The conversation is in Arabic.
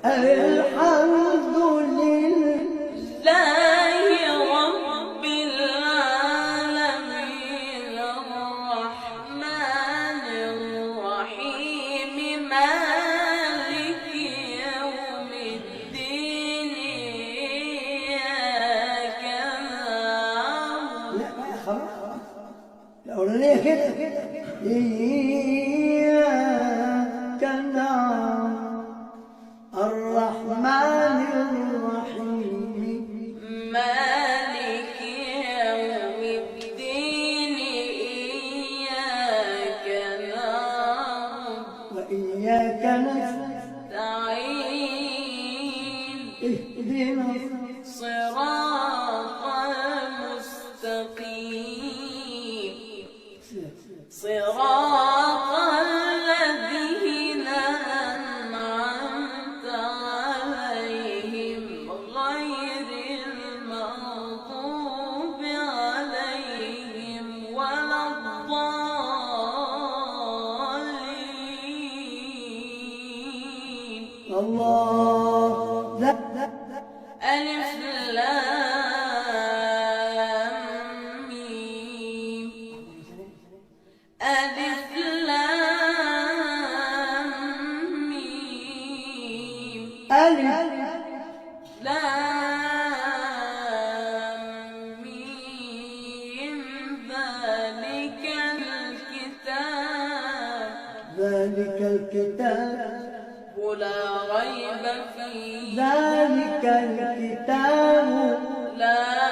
الحمد لله رب العالمين الرحمن الرحيم مالك يوم الدين إياك نعبد. لا خلاص الأولانية كده إياك نعبد الرحمن الرحيم مالك يوم الدين إياك نعبد وإياك نستعين اهدنا صراط المستقيم صراط الذين أنعمت عليهم غير المغضوب عليهم ولا الضالين. الله لا ألف لام ميم ألف لام ميم ألف لام ميم ذلك الكتاب ولا ريب فيه ذلك الكتاب لا